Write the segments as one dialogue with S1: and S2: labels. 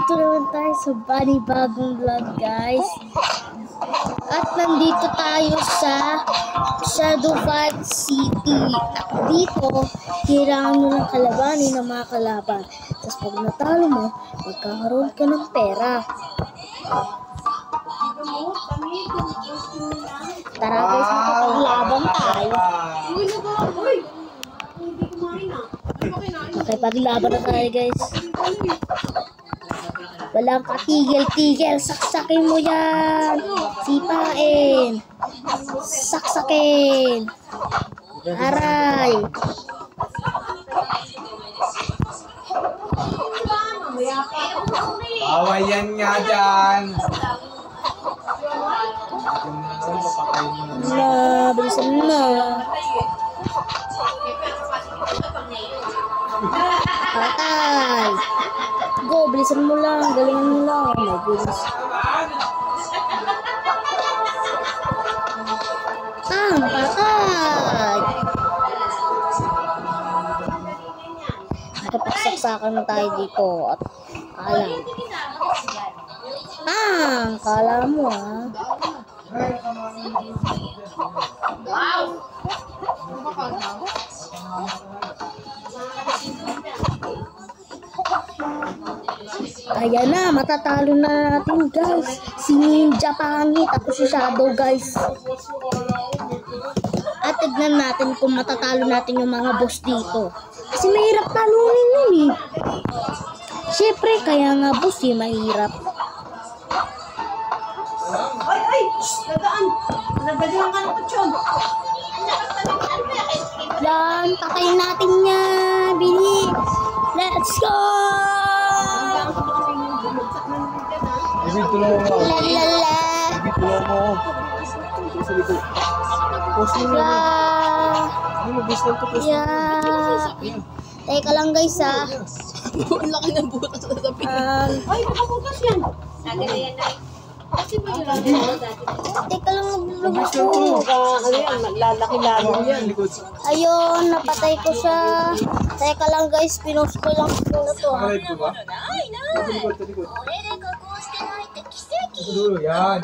S1: Nandito naman tayo sa panibagong vlog, guys. At nandito tayo sa Shadow Fight City. At dito, kailangan mo ng kalabanin ng mga kalaban. Tapos pag natalo mo, magkakaroon ka ng pera. Tara guys, makapaglaban tayo. Okay, paglaban na tayo guys. Walang katigil-tigil. Saksakin mo yan. Sipain. Saksakin. Aray.
S2: Bawal yan nga dyan.
S1: Bilisan na. Patay. Go, bilisan mo lang. Galingan mo lang. Oh my goodness. Patay. Nakipagsaksakan na tayo dito. At kala mo Wow. Ayan na, matatalo na natin guys. Si Ninja pangit, ako si Shadow guys. At tignan natin kung matatalo natin yung mga boss dito. Kasi mahirap talunin yun eh. Siyempre, kaya nga boss eh, mahirap.
S3: Ay! Nagaan! Nagbaduhan ka ng kutsyon!
S1: Yan, patayin natin yan. Bili! Let's go!
S2: Ibig tulong mo.
S1: Lalala!
S2: Ibig tulong mo.
S1: Teka lang guys ha.
S3: Ang laki ng butas sa sabi. Ay, nakabutas yan! Nagalayan na rin.
S1: Teka lang naglulubos ko.
S3: Ano yan? Lalaki-lalo yan.
S1: Ayun, napatay ko siya. Teka lang guys, pinost ko lang muna to ha.
S2: Yan.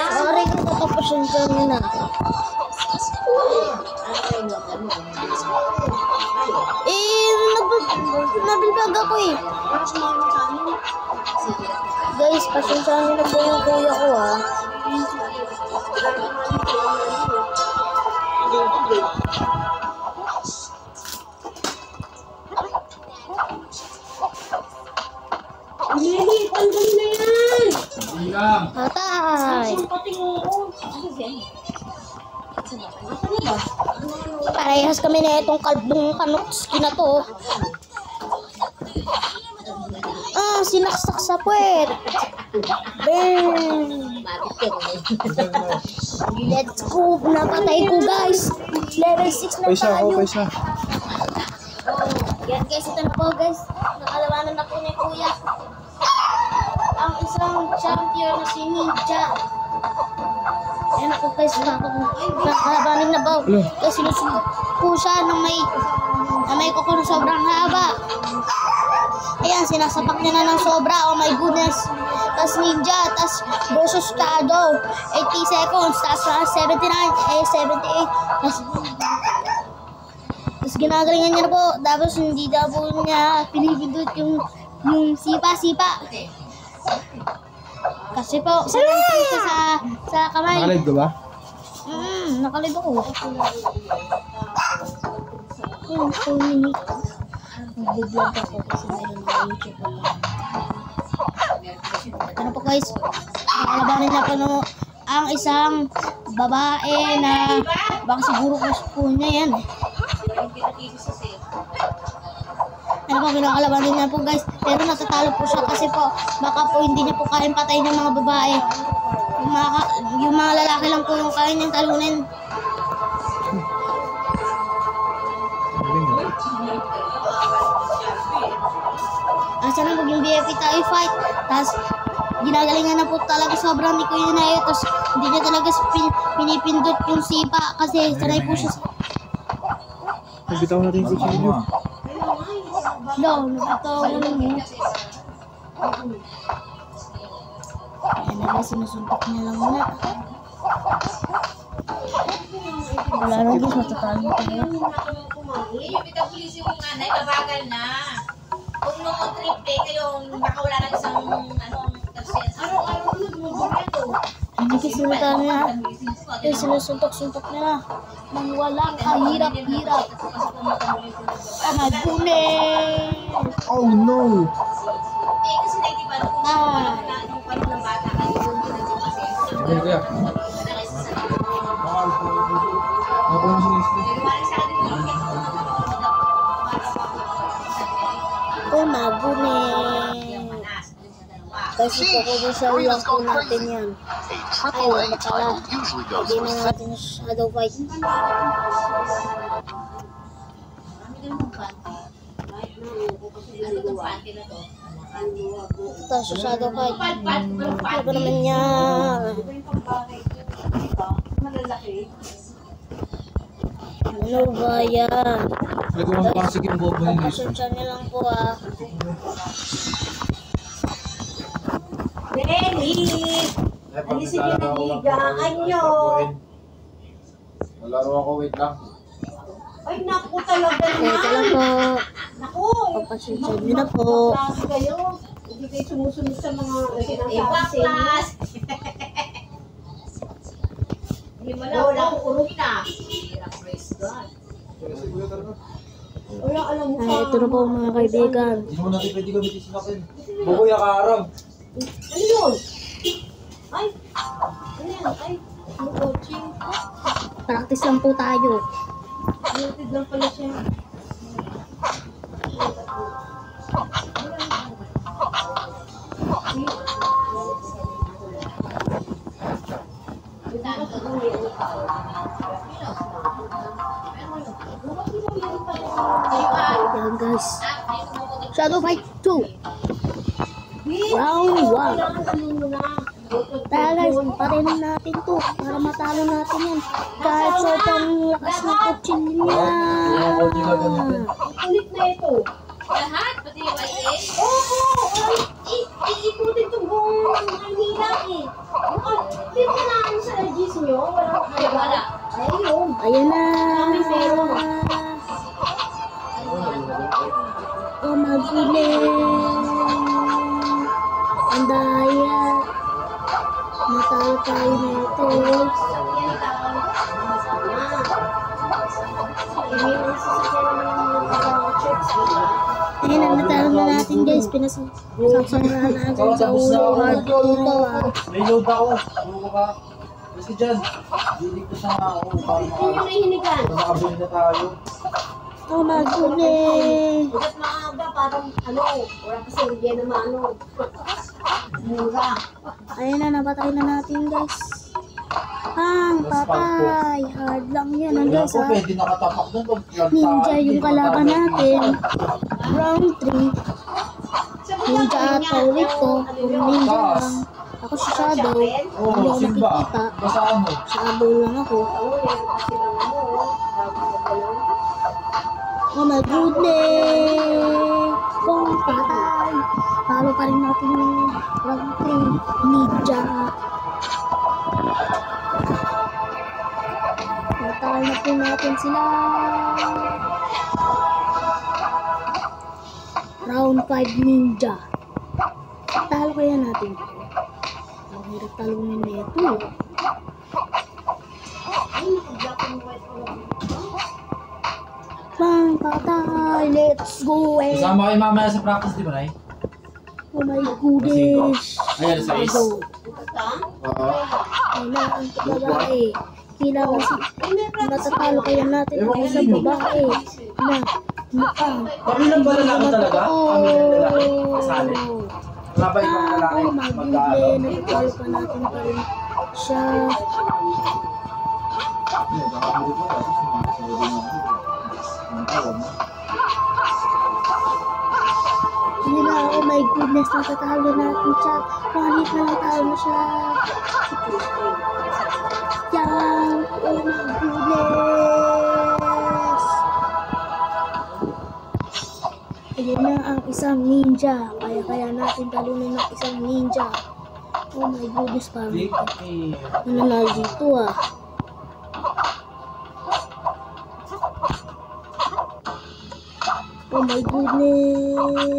S1: Sorry kung nakapasensya nyo na. Nabilbag ako eh. Guys, pasensya nyo na po yung kuya ko ha.
S3: Lili, tanggalin na yan!
S1: Patay! Parehas kami na itong kalbong kanokski na to. Sinaksak sa puwet. Bang! Let's go! Napatay ko guys! Level 6 na tayo. Yan guys, ito na po guys. Nakalabanan na po ni kuya. Ang isang champion na si Ninja. Ayan ako guys, nakalabanin na ba? Kasi sinusunod po siya na may kuko na sobrang haba. Ayan, sinasapak niya na ng sobra. Oh my goodness. Tas Ninja, tas versus Shadow. 80 seconds, tas 79, 78. Tapos ginagalingan niya na po. Tapos hindi daw po niya pinipindot yung sipa-sipa. Kasi po, sarang siya sa kamay.
S2: Nakalid ka ba?
S1: Nakalid ako. Yung 4 minutes. Nag-vlog ako kasi meron na YouTube ako. Ano po guys? Nakalabanin na po ang isang babae na baka siguro po niya yan. Ano po, pinakalabanin niya po guys. Pero natatalo po siya kasi po baka po hindi niya po kayang patayin ng mga babae. Yung mga lalaki lang po yung kaya niyang talunin. Sana mag yung VIP tayo fight. Tapos, ginagalingan na po talaga sobrang ni Kuya Nay. Tapos, hindi niya talaga pinipindot yung sipa kasi sanay po siya sa...
S4: Nagbitaw natin yung picture niyo.
S1: No, nabitaw na lang yun. Ayan na guys, sinusuntok niya lang na. Wala na guys, matatalo ko na.
S3: Yung metabolism mo nga, Nay, mabagal na. Kung nung trip day kayo, baka wala na isang, kasi araw-araw na bumubuli ito.
S1: Hindi guys, sinusuntok niya. Guys, sinusuntok-suntok niya na. Nang walang kahirap-hirap. Oh my goodness!
S4: Oh no!
S3: Eh, kasi na, di ba, nung panahon ng bata kayo, yung ginagawa kasi,
S2: Ayun, kuya.
S3: wala kayo sa
S2: Ako mo sinisip.
S1: Oh my goodness! Kasi pakubusan lang po natin yan. Ay, wala pala. Hindi na natin shadow fight. Ito sa shadow fight. Ano ba naman yan? Ano ba yan?
S2: Nagawang pasig yung bobo ni Liz.
S1: Pasensya niyo lang po ah.
S3: Benny! Alisin niyo ng higaan niyo.
S2: Malaro ako, wait lang.
S3: Ay, naku talaga
S1: Teka lang
S3: naman.
S1: po.
S3: Naku!
S1: Pagpasensya niyo na po.
S3: Klase kayo. Hindi kayo sumusunod sa mga sinasabi sa inyo. Hindi mo lang, wala akong urugin na. Praise God. Wala, alam mo
S1: Ay, ito na po mga kaibigan.
S2: Hindi mo natin pwede gamitin sa akin. Bukoy akaarang.
S3: Ano yun? Ay! Ano yan? Ay! Ano coaching?
S1: Practice lang po tayo.
S3: Limited lang pala siya.
S1: Ayan guys. Shadow fight 2. Round 1. Tara guys, patayin natin to para matalo natin yan. Kahit sobrang lakas ng kutsin niya.
S3: Ulit na ito. Lahat? Pati yung IS? Oo! Iikutin itong buong Manila eh. Hindi mo na ano sa LGC nyo? Wala. Ayun.
S1: Ayan na. Oh my goodness. Ang daya. Matalo tayo nito. Ayun na, natalo na natin guys. Pinasasarahan na natin sa ulo. Hard to ito ah.
S2: May load ako. Puro ka. Kasi dyan. Hindi ko sa mga ako.
S3: Yun yung nahihinigan.
S2: Nakabuli na tayo.
S1: Oh my goodness.
S3: Ba't maaga? Parang wala kasi hindi naman mura.
S1: Ayun na, napatay na natin guys. Ang patay. Hard lang yan guys
S2: Ako
S1: ha.
S2: pwede nakatapak doon.
S1: Ninja yung kalaban natin. Round 3. Ninja at ulit ko. Kung ninja lang. Ako si Shadow. Hindi
S2: Oo,
S1: ako
S2: Simba.
S1: nakikita.
S2: Basta ano.
S1: Shadow lang ako. Oh my goodness! Kung patay! Talo pa rin natin yung round 3. Ninja! Natalo na po natin sila! Round 5 Ninja! Talo kaya natin ito. Ang hirap talunin na ito. Bang patay! Let's go!
S2: Kasama kayo mamaya sa practice, di ba, Nay?
S1: Oh my goodness!
S2: Ayan, sa is.
S1: Go!
S2: Oo.
S1: Kailangan sa babae. Kailangan si... Natatalo kaya natin ako sa babae. Na mukhang...
S2: Kami lang ba lalaki talaga? Kami lang lalaki. Kasali. Wala ba ibang lalaki?
S1: Oh my
S2: Mag-aalo?
S1: goodness! Natatalo pa natin pa rin siya. Yun na, oh my goodness, natatalo natin siya. Palit na natalo na siya. Yan, oh my goodness. Ayan na ang isang ninja. Kaya natin talunin ng isang ninja. Oh my goodness, parang nananalo dito ah. Oh my goodness.